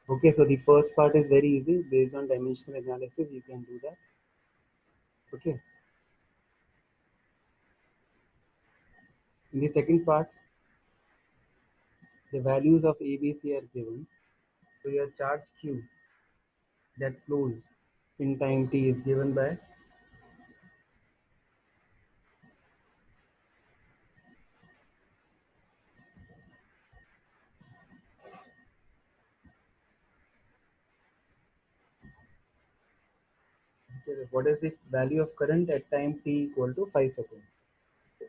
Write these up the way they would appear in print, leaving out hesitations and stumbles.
Okay, so the first part is very easy. Based on dimensional analysis, you can do that. Okay. In the second part, the values of ABC are given. So your charge Q that flows in time t is given by, what is the value of current at time t equal to 5 seconds.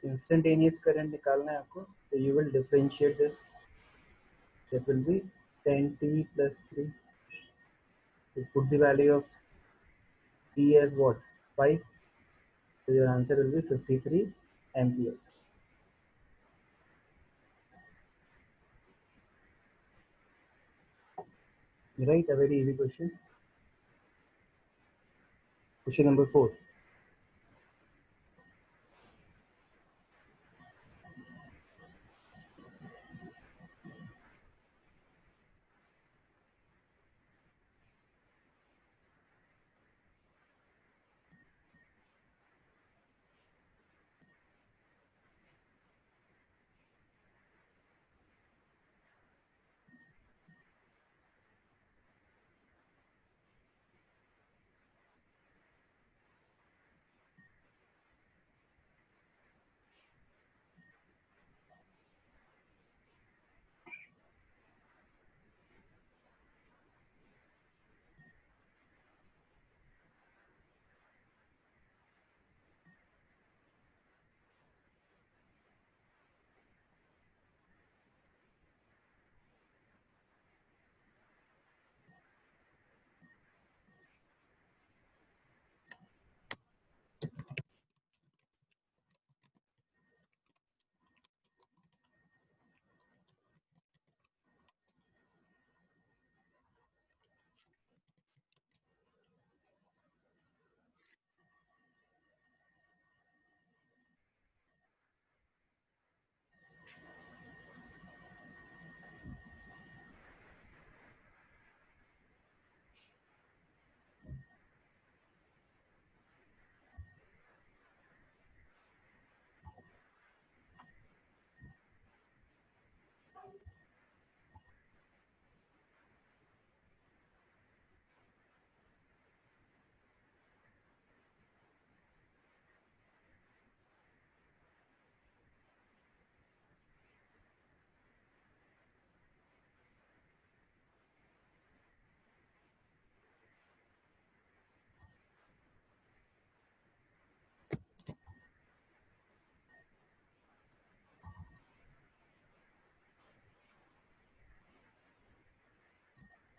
Instantaneous current निकालना है आपको, so you will differentiate this. That will be 10t plus 3. You put the value of t as what? 5. So your answer will be 53 amperes. Right, a very easy question. Question number 4.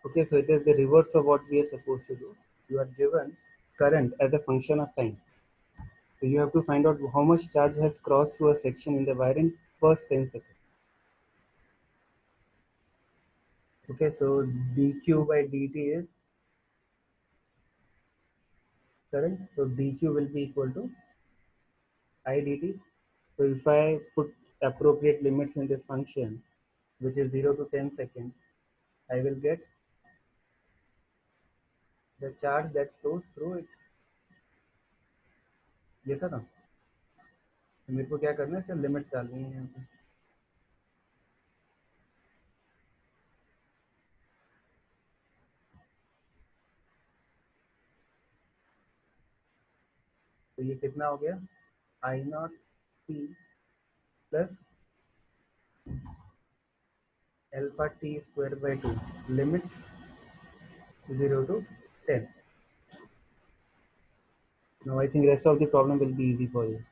Okay, so it is the reverse of what we are supposed to do. You are given current as a function of time. So you have to find out how much charge has crossed through a section in the wire in first 10 seconds. Okay, so dq by dt is current. So dq will be equal to I dt. So if I put appropriate limits in this function, which is 0 to 10 seconds, I will get the charge that flows through it. ये था ना, तो मेरे को क्या करना है, सिर्फ लिमिट्स डालनी है यहाँ पे. तो ये कितना हो गया, I naught T plus alpha t square by 2, limits 0 to 10. Now I think rest of the problem will be easy for you,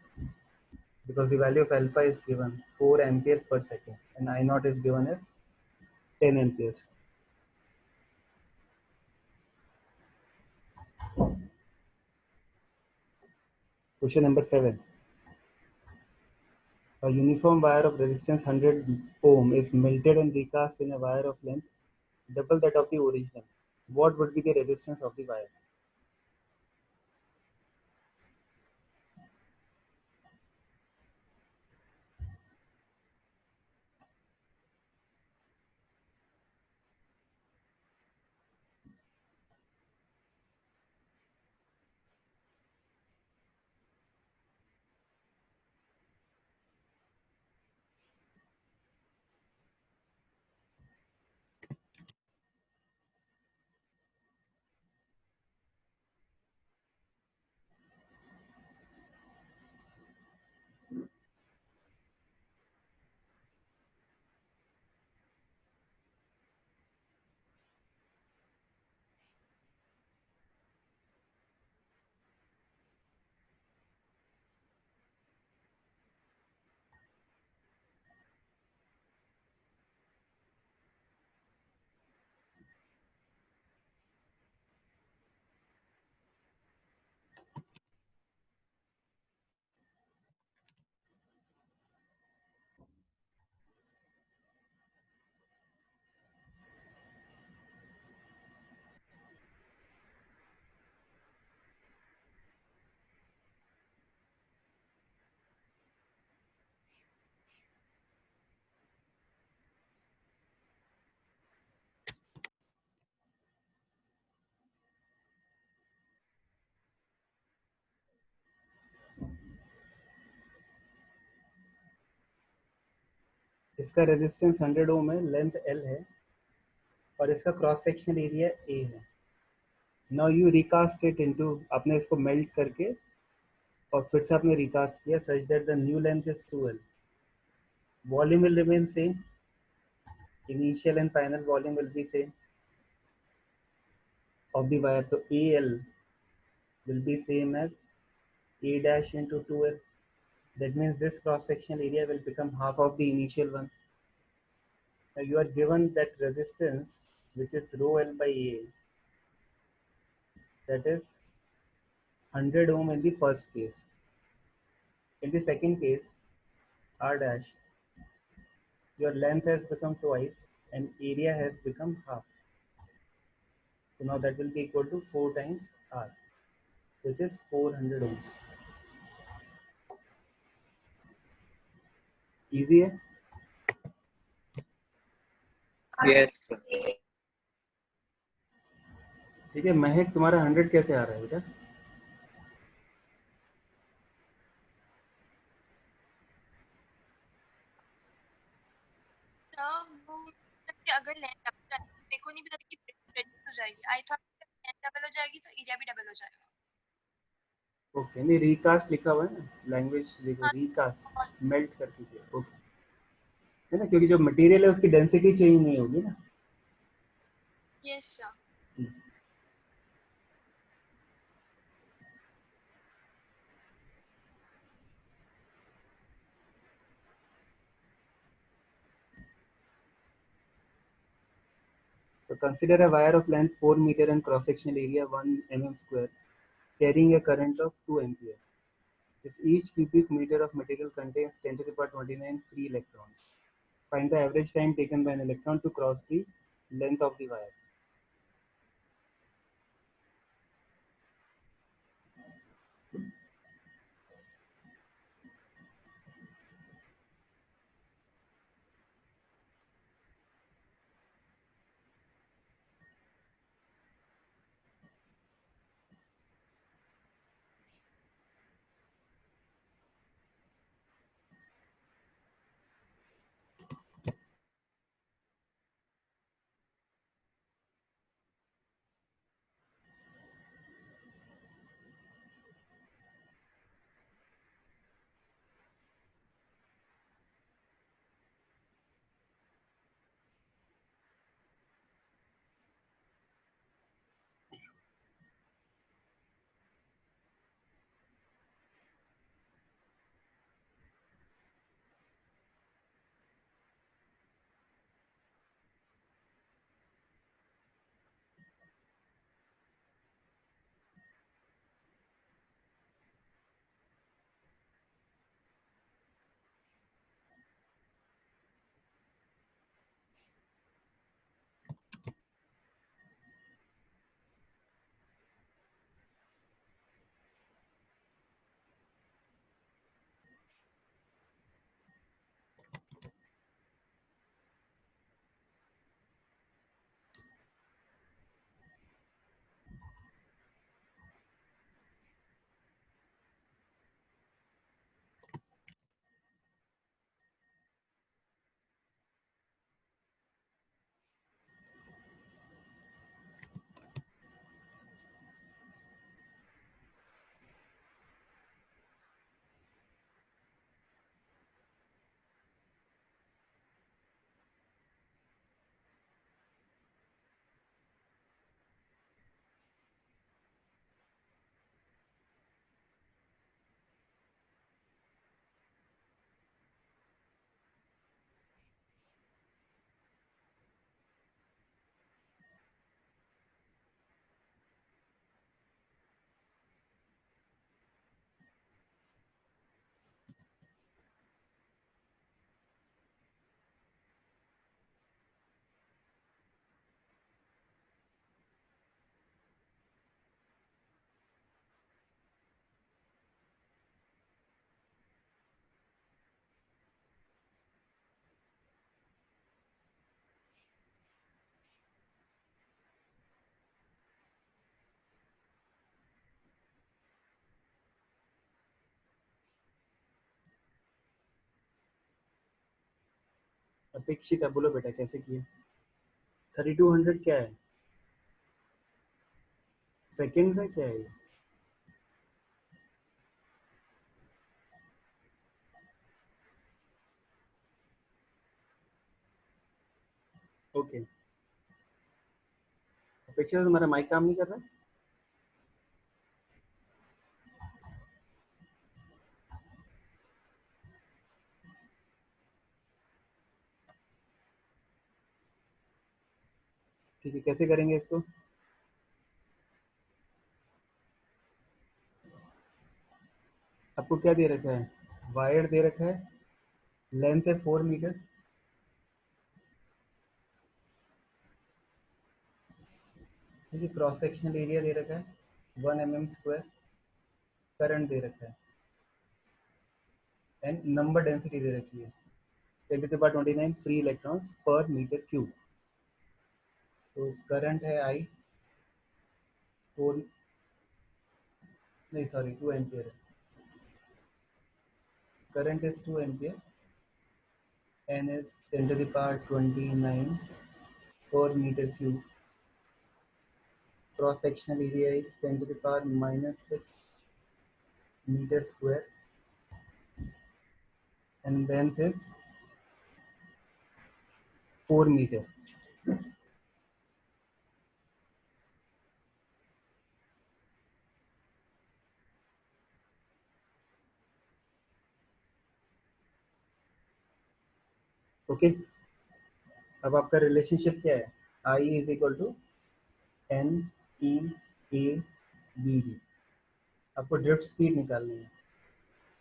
because the value of alpha is given 4 ampere per second and I naught is given as 10 amperes. Question number 7. A uniform wire of resistance 100 ohm is melted and recast in a wire of length double that of the original. What would be the resistance of the wire? इसका resistance 100 ओम है, length L है और इसका cross sectional area A है. Now you recast it into, आपने इसको melt करके और फिर से आपने रिकास्ट किया such that the new length is 2L. Volume will remain same, initial and final volume will be same of the wire. So AL will be same as A dash into 2L. That means this cross sectional area will become half of the initial one. Now you are given that resistance which is rho L by A, that is 100 ohm in the first case. In the second case, R dash, your length has become twice and area has become half. So now that will be equal to 4 times R, which is 400 ohms. Easy है? Yes, sir. ठीक है. महक, तुम्हारा 100 कैसे आ रहा है बेटा? अगर length double मेरे को नहीं पता था कि रेड्यूस हो जाएगी. आई थॉट लेंथ डबल हो जाएगी तो एरिया भी डबल हो जाएगा. ओके, नहीं रिकास्ट लिखा हुआ है ना, लैंग्वेज देखो, रिकास्ट मेल्ट करके किया. ओके, है ना, क्योंकि जो मटेरियल है उसकी डेंसिटी चेंज नहीं होगी ना. Yes sir. So consider a wire of length 4 meter and cross sectional area 1 mm square carrying a current of 2 ampere. If each cubic meter of material contains 10 to the power 29 free electrons, find the average time taken by an electron to cross the length of the wire. अपेक्षित है, बोलो बेटा कैसे किए? 3200 क्या है? Second है क्या है ये? ओके, अपेक्षित है। तुम्हारा माइक काम नहीं कर रहा? ठीक है, कैसे करेंगे इसको? आपको क्या दे रखा है? वायर दे रखा है, लेंथ है 4 मीटर, ठीक है। क्रॉस सेक्शनल एरिया दे रखा है 1 mm², करंट दे रखा है, एंड नंबर डेंसिटी दे रखी है 10⁻29 free electrons per metre cube. तो करंट है आई 4, नहीं सॉरी 2 एम्पियर है, current is 2 ampere, N is 10⁻29 per meter cube, cross sectional area is 10⁻⁻6 meter square, and length is 4 meter. Okay, अब आपका relationship क्या है? I is equal to N E A B D. आपको drift speed निकालनी है,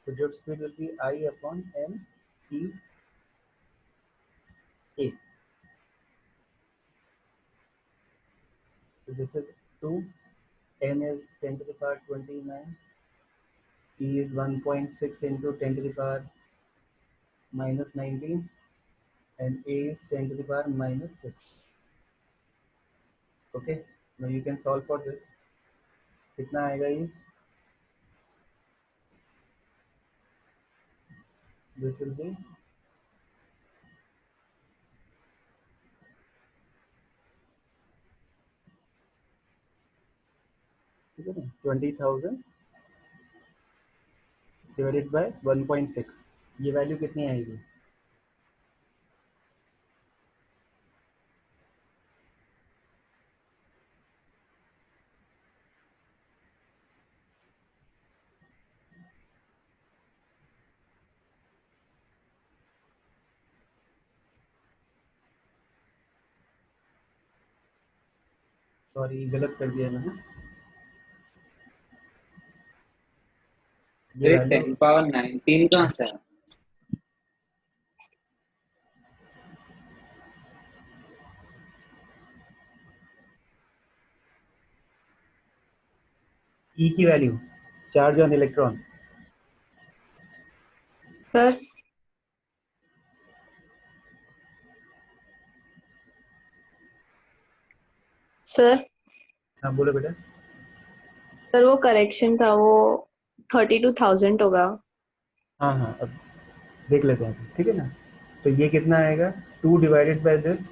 तो drift speed will be I upon N E A. So this is 2, n is 10⁻29, e is 1.6 into 10⁻⁻19, and a is 10⁻⁻6. Okay, now you can solve for this. कितना आएगा ये? This will be ठीक है ना, 20,000 divided by 1.6। ये value कितनी आएगी? Sorry गलत कर दिया मैंने, ये अरे वैल्यू 10⁻19 कहाँ से है? ई की value, charge on electron. Sir sir हाँ बोलो बेटा। सर वो करेक्शन था, वो 32,000 होगा। हाँ हाँ, अब देख लेते हैं, ठीक है ना। तो ये कितना आएगा? 2 डिवाइडेड बाय दिस,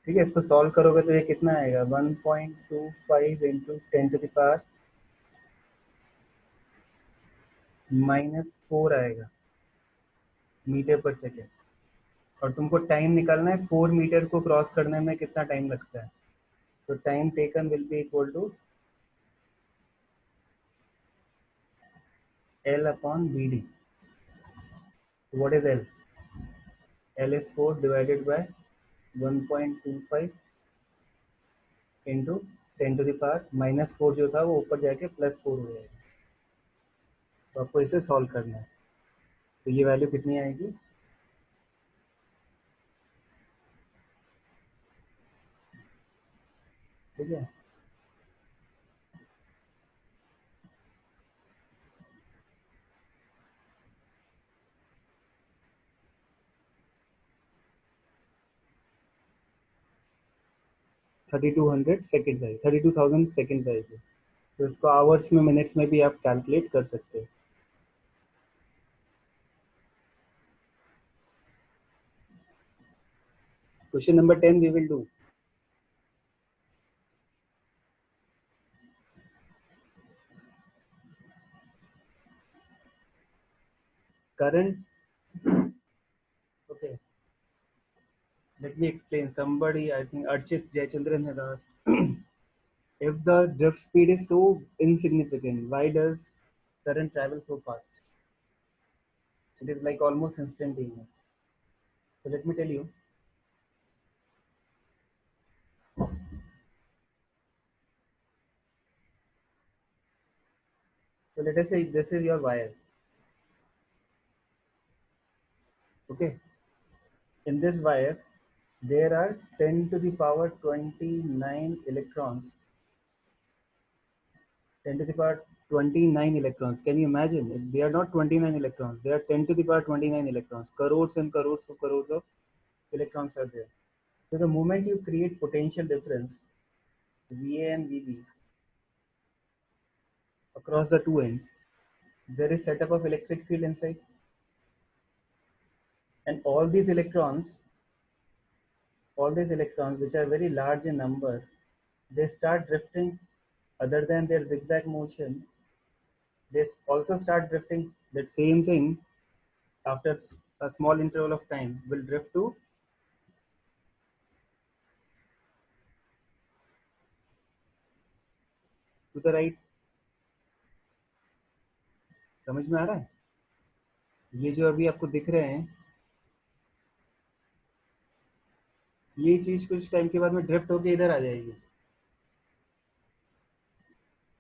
ठीक है। इसको सॉल्व करोगे तो ये कितना आएगा? 1.25 इंटू 10⁻⁻4 आएगा मीटर पर सेकेंड। और तुमको टाइम निकालना है 4 मीटर को क्रॉस करने में कितना टाइम लगता है। तो time taken will be equal to L upon BD. What is L? L is 4 divided by 1.25 into 10⁻⁻4 जो था वो ऊपर जाके +4 हो जाएगा। तो आपको इसे सॉल्व करना है। तो ये वैल्यू कितनी आएगी? ठीक है, $3200 सेकेंड आएगी, 32,000 सेकेंड आएगी। तो इसको आवर्स में मिनट्स में भी आप कैलकुलेट कर सकते हो. Question number 10 we will do. Current. Okay. Let me explain. Somebody, I think Archit Jayachandran had asked, if the drift speed is so insignificant, why does current travel so fast? It is like almost instantaneous. So let me tell you. So let us say this is your wire. Okay. In this wire, there are 10 to the power 29 electrons. 10 to the power 29 electrons. Can you imagine? They are not 29 electrons. They are 10 to the power 29 electrons. Crores and crores of electrons are there. So the moment you create potential difference, VA and VB, across the two ends, there is setup of electric field inside. And all these electrons which are very large in number, they start drifting. Other than their zigzag motion, they also start drifting. That same thing, after a small interval of time, will drift to the right. समझ में आ रहा है? ये जो अभी आपको दिख रहे हैं, ये चीज कुछ टाइम के बाद में ड्रिफ्ट होके इधर आ जाएगी.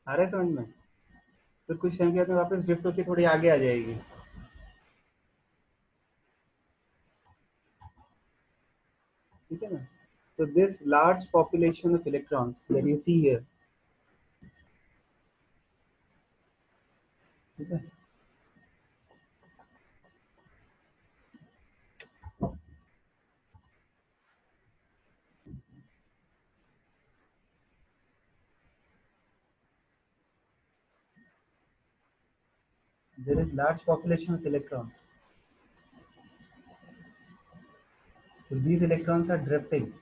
आ रहा है समझ में? फिर कुछ टाइम के बाद में वापस ड्रिफ्ट होके थोड़ी आगे आ जाएगी. ठीक है ना? So this large population of electrons that you see here, ठीक है? There is large population of electrons. So these electrons are drifting.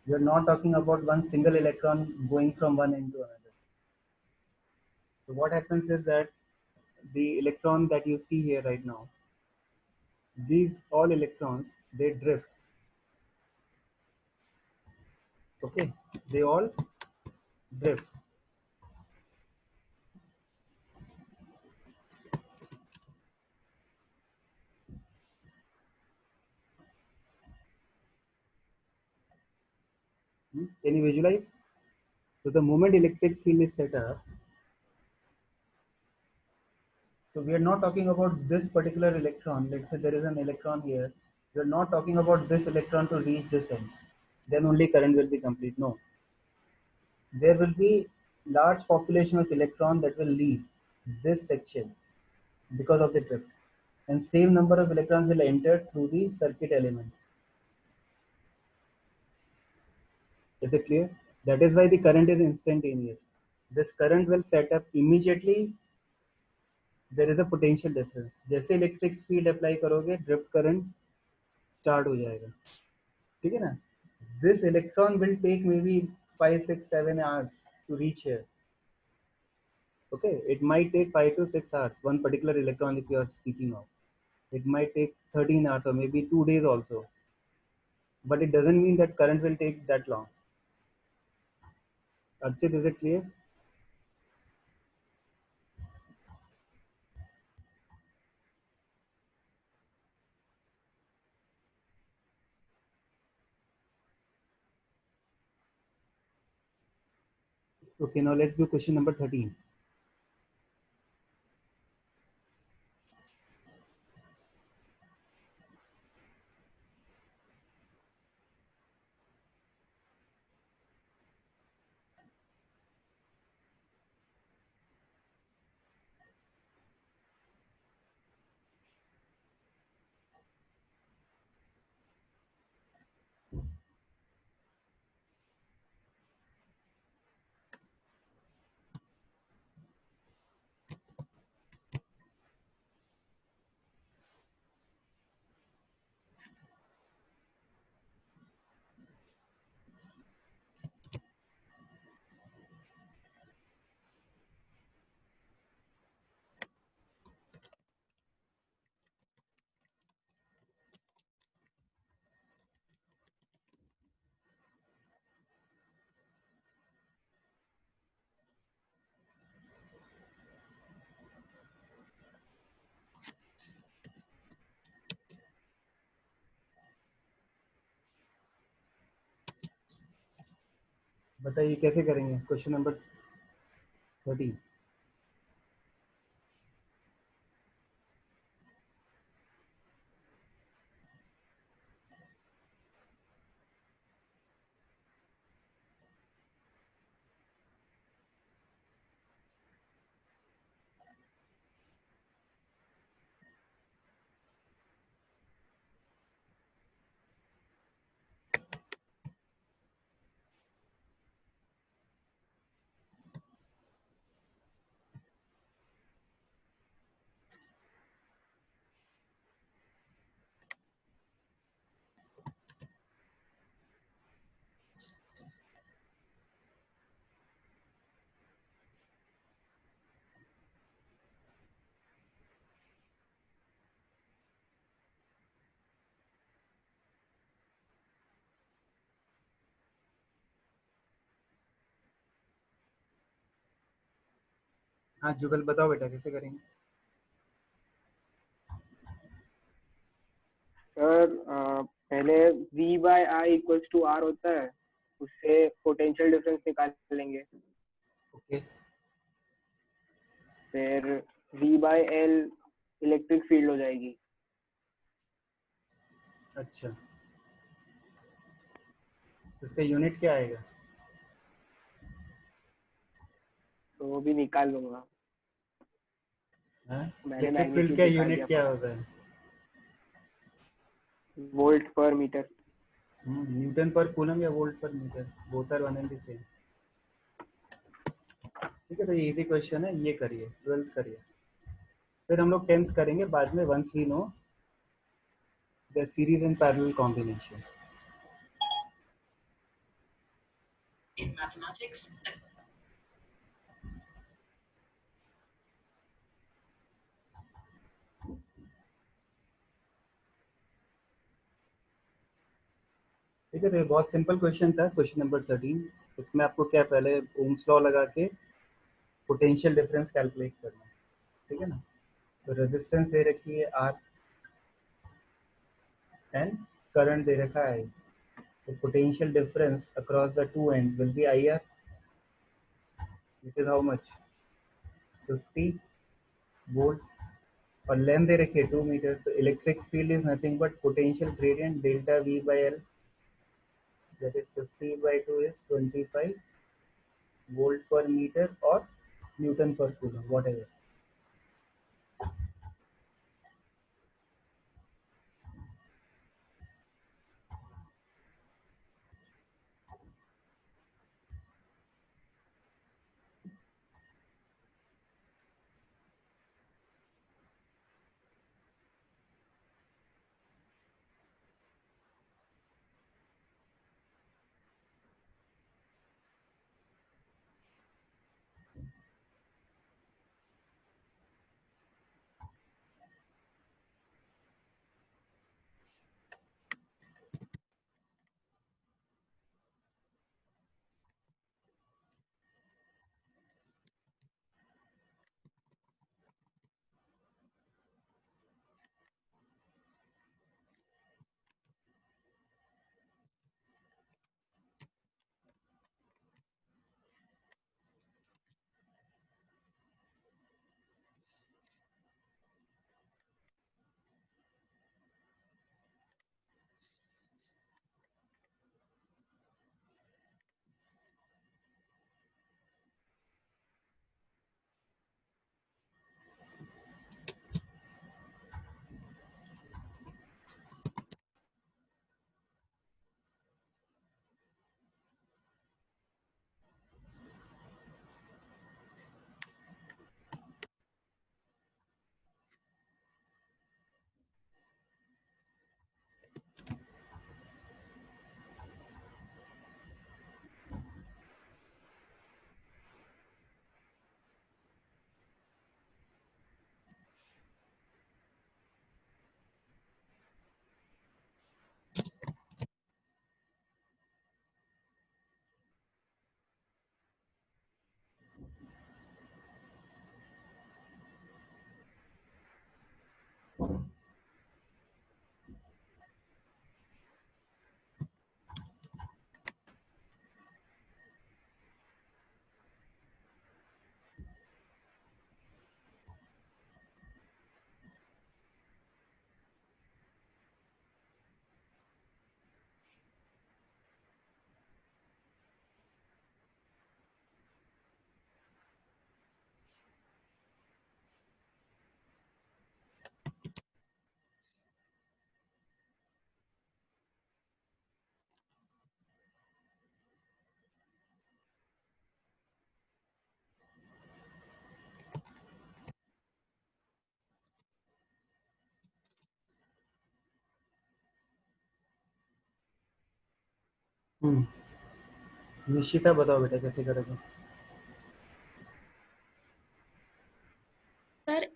We are not talking about one single electron going from one end to another. So what happens is that the electron that you see here right now, these all electrons, they drift. Okay, they all drift. Can you visualize? So the moment electric field is set up, so we are not talking about this particular electron. Let's say there is an electron here. We are not talking about this electron to reach this end. Then only current will be complete. No. There will be large population of electron that will leave this section because of the drift. And same number of electrons will enter through the circuit element. Is it clear? That is why the current is instantaneous. This current will set up immediately. There is a potential difference. जैसे electric field apply करोगे drift current start हो जाएगा. ठीक है ना? This electron will take maybe 5, 6, 7 hours to reach here. Okay, it might take 5 to 6 hours. One particular electron, if you are speaking of, it might take 13 hours or maybe 2 days also. But it doesn't mean that current will take that long. Archit, is it clear? Okay, now let's do question number 13. बताइए कैसे करेंगे question number 13। हाँ जुगल बताओ बेटा कैसे करेंगे। Sir पहले V by I equals to R होता है, उससे पोटेंशियल डिफरेंस निकाल लेंगे। ओके फिर V by L electric field हो जाएगी। अच्छा तो इसका यूनिट क्या आएगा? तो वो भी निकाल लूंगा, हाँ मैंने इलेक्ट्रिक फील्ड मैग्नीट्यूड का निकाल यूनिट दिया क्या फटाफट। होता है? Volt per metre. Newton per coulomb या volt per metre, both are one and the same. ठीक है तो ये इजी क्वेश्चन है, ये करिए 12th करिए, फिर हम लोग 10th करेंगे बाद में once we know the series and parallel combination. In mathematics, ठीक है तो ये बहुत सिंपल क्वेश्चन था क्वेश्चन नंबर 13। इसमें आपको क्या पहले ओम्स लॉ लगा के पोटेंशियल डिफरेंस कैलकुलेट करना है, ठीक है ना। तो रेजिस्टेंस दे रखी है आर एंड करंट दे रखा है। तो potential difference across the two end will be I R, which is how much 50 volts, और लेंथ दे रखी है 2 मीटर। तो electric field is nothing but potential gradient delta V by L, that is 50 by 2 is 25 volt per meter or newton per coulomb, whatever. Nishita बताओ बेटा कैसे करोगे? Sir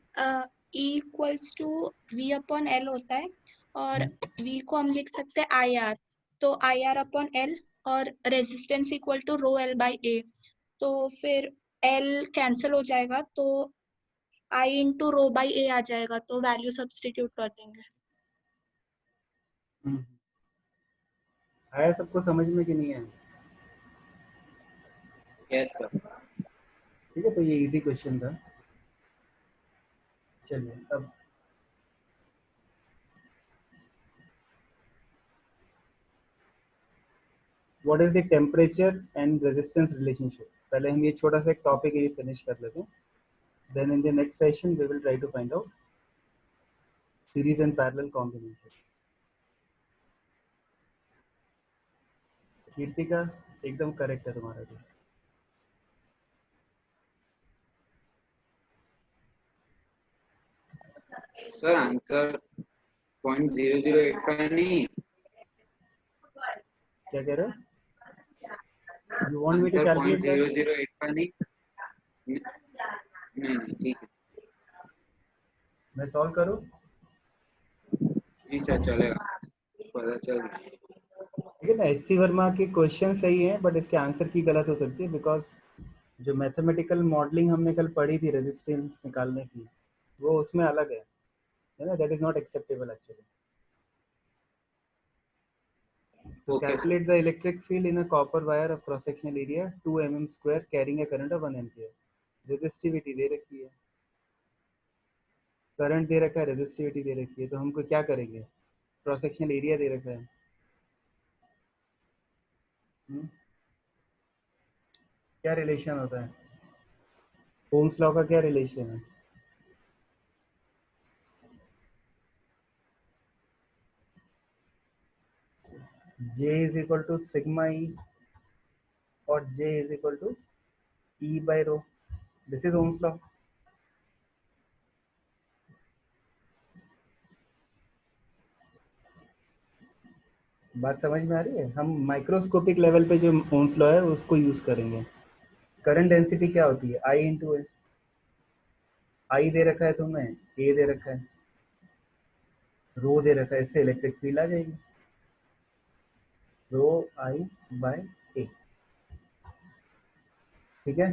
E equals to V upon L होता है और V को हम लिख सकते हैं IR, तो IR अपॉन L और resistance equal to rho L by A, तो फिर L कैंसिल हो जाएगा तो I into rho by A आ जाएगा, तो वैल्यू सब्स्टिट्यूट कर देंगे। आया सबको समझ में कि नहीं आया? Yes sir. ठीक है, तो ये इजी क्वेश्चन था। चलिए अब what is the temperature and resistance relationship. पहले हम ये छोटा सा एक टॉपिक ये फिनिश कर लेते हैं, then in the next session we will try to find out series and parallel combination. Kirti का एकदम करेक्ट है तुम्हारा भी। सर आंसर 0.008 का नहीं, क्या कह रहे हो? You want me to answer calculate that? 0.008 का नहीं। नहीं ठीक है। मैं सॉल्व करूं? नहीं सर चलेगा, पता चल गया। ठीक है ना, एससी वर्मा के क्वेश्चन सही है बट इसके आंसर की गलत हो सकती है, बिकॉज जो मैथमेटिकल मॉडलिंग हमने कल पढ़ी थी रेजिस्टेंस निकालने की, वो उसमें अलग है ना, that is not acceptable actually. To okay sir. calculate the electric field in a copper wire of cross sectional area 2 mm square carrying a current of 1 ampere, resistivity दे रखी है, करंट दे रखा है, रेजिस्टिविटी दे रखी है, तो हमको क्या करेंगे? क्रॉस सेक्शनल एरिया दे रखा है। क्या रिलेशन होता है? ओम्स लॉ का क्या रिलेशन है? J is equal to sigma E और J is equal to E by rho, this is Ohm's law. बात समझ में आ रही है? हम माइक्रोस्कोपिक लेवल पे जो ओम्स लॉ है उसको यूज करेंगे। करंट डेंसिटी क्या होती है? आई इंटू ए। आई दे रखा है तुम्हें, ए दे रखा है, रो दे रखा है, इससे इलेक्ट्रिक फील्ड आ जाएगी रो आई बाय ए। ठीक है,